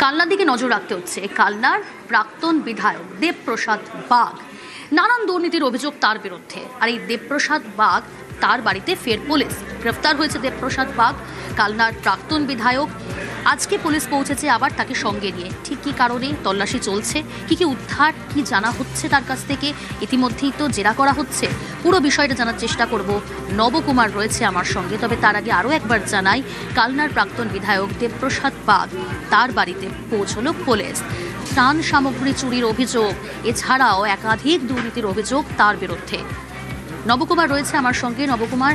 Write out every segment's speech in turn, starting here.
কালনার দিকে নজর রাখতে হচ্ছে। কালনার প্রাক্তন বিধায়ক দেবপ্রসাদ বাগ, নানান দুর্নীতির অভিযোগ তার বিরুদ্ধে। আর এই দেবপ্রসাদ বাগ, তার বাড়িতে ফের পুলিশ। গ্রেফতার হয়েছে দেবপ্রসাদ বাগ, কালনার প্রাক্তন বিধায়ক। আজকে পুলিশ পৌঁছেছে আবার তাকে সঙ্গে নিয়ে। ঠিক কী কারণে তল্লাশি চলছে, কি উদ্ধার, কি জানা হচ্ছে তার কাছ থেকে, ইতিমধ্যেই তো জেরা করা হচ্ছে। পুরো বিষয়টা জানার চেষ্টা করব। নবকুমার রয়েছে আমার সঙ্গে। তবে তার আগে আরও একবার জানাই, কালনার প্রাক্তন বিধায়ক দেবপ্রসাদ বাগ, তার বাড়িতে পৌঁছলো পুলিশ। ত্রাণ সামগ্রী চুরির অভিযোগ, এছাড়াও একাধিক দুর্নীতির অভিযোগ তার বিরুদ্ধে। নবকুমার রয়েছে আমার সঙ্গে। নবকুমার,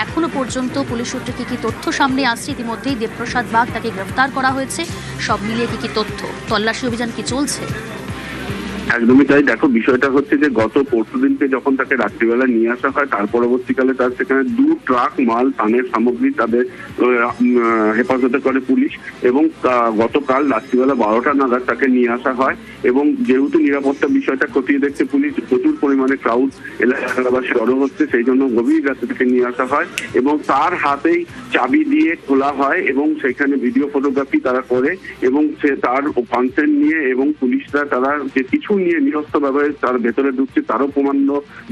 এখনো পর্যন্ত পুলিশ সূত্রে কি তথ্য সামনে আসছে? ইতিমধ্যেই দেবপ্রসাদ বাগ, তাকে গ্রেফতার করা হয়েছে। সব মিলিয়ে কি তথ্য, তল্লাশি অভিযান কি চলছে? একদমই তাই। দেখো, বিষয়টা হচ্ছে যে গত পরশুদিনকে যখন তাকে রাত্রিবেলা নিয়ে আসা হয়, তার পরবর্তীকালে তার সেখানে 2 ট্রাক মাল ত্রাণের সামগ্রী তাদের হেফাজতে করে পুলিশ। এবং গতকাল রাত্রিবেলা 12টা নাগাদ তাকে নিয়ে আসা হয়। এবং যেহেতু নিরাপত্তা বিষয়টা খতিয়ে দেখতে পুলিশ প্রচুর পরিমাণে ক্রাউড এলাকাবাসী জড়ো হচ্ছে, সেই জন্য গভীর রাতে তাকে নিয়ে আসা হয় এবং তার হাতেই চাবি দিয়ে খোলা হয় এবং সেখানে ভিডিও ফটোগ্রাফি তারা করে এবং সে তার কনসেন্ট নিয়ে এবং পুলিশরা তারা যে কিছু নিয়ে নিরস্ত্রভাবে তার ভেতরে ঢুকছে তারও প্রমাণ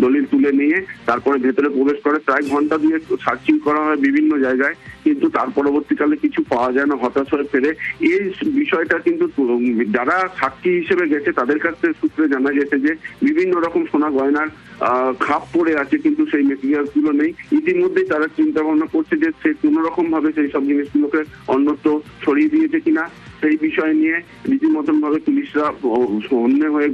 দলিল তুলে নিয়ে তারপরে ভেতরে প্রবেশ করে। প্রায় ঘন্টা দিয়ে সার্চিং করা হয় বিভিন্ন জায়গায়, কিন্তু তার পরবর্তীকালে কিছু পাওয়া যায় না, হতাশ হয়ে ফেরে। এই বিষয়টা কিন্তু যারা সাক্ষী হিসেবে গেছে তাদের কাছে সূত্রে জানা গেছে যে বিভিন্ন রকম সোনা গয়নার খাপ পড়ে আছে, কিন্তু সেই মেটেরিয়াল গুলো নেই। ইতিমধ্যেই তারা চিন্তা ভাবনা করছে যে সে কোন রকম ভাবে সেই সব জিনিসগুলোকে অন্যত্র ছড়িয়ে দিয়েছে কিনা। সেই বিষয় নিয়ে রীতিমতন ভাবে পুলিশরা অন্য হয়ে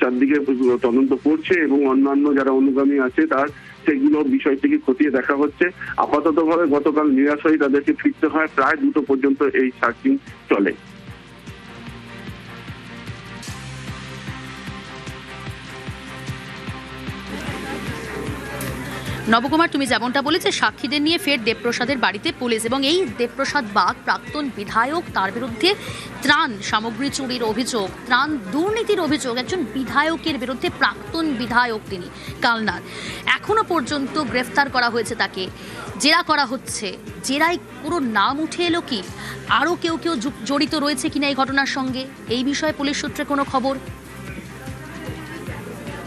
চারদিকে তদন্ত করছে এবং অন্যান্য যারা অনুগামী আছে তার সেগুলো বিষয় থেকে খতিয়ে দেখা হচ্ছে। আপাতত ভাবে গতকাল নিরাশ হয়ে তাদেরকে ফিরতে হয়। প্রায় 2টো পর্যন্ত এই সার্চিং চলে। নবকুমার, তুমি যেমনটা বলেছে, সাক্ষীদের নিয়ে ফের দেবপ্রসাদের বাড়িতে পুলিশ। এবং এই দেবপ্রসাদ বাগ, প্রাক্তন বিধায়ক, তার বিরুদ্ধে ত্রাণ সামগ্রী চুরির অভিযোগ, ত্রাণ দুর্নীতির অভিযোগ। একজন বিধায়কের বিরুদ্ধে, প্রাক্তন বিধায়ক তিনি কালনার, এখনো পর্যন্ত গ্রেফতার করা হয়েছে তাকে, জেরা করা হচ্ছে। জেরায় পুরো নাম উঠে এলো কি? আরও কেউ জড়িত রয়েছে কিনা এই ঘটনার সঙ্গে? এই বিষয়ে পুলিশ সূত্রে কোনো খবর?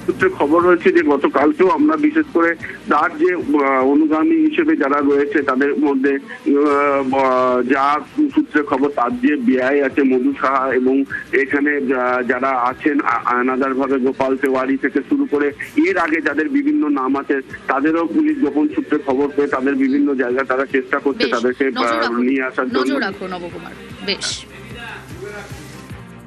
সূত্রে খবর হয়েছে যে গতকালকেও আমরা বিশেষ করে তার যে অনুগামী হিসেবে যারা রয়েছে তাদের মধ্যে যা সূত্রে খবর, তার যে বিআই আছে মধু সাহা এবং এখানে যারা আছেন আনাদার ভাবে গোপাল তেওয়ারি থেকে শুরু করে এর আগে যাদের বিভিন্ন নাম আছে তাদেরও পুলিশ গোপন সূত্রে খবর পেয়ে তাদের বিভিন্ন জায়গায় তারা চেষ্টা করছে তাদেরকে নিয়ে আসার জন্য। নজর রাখো নবকুমার, বেশ।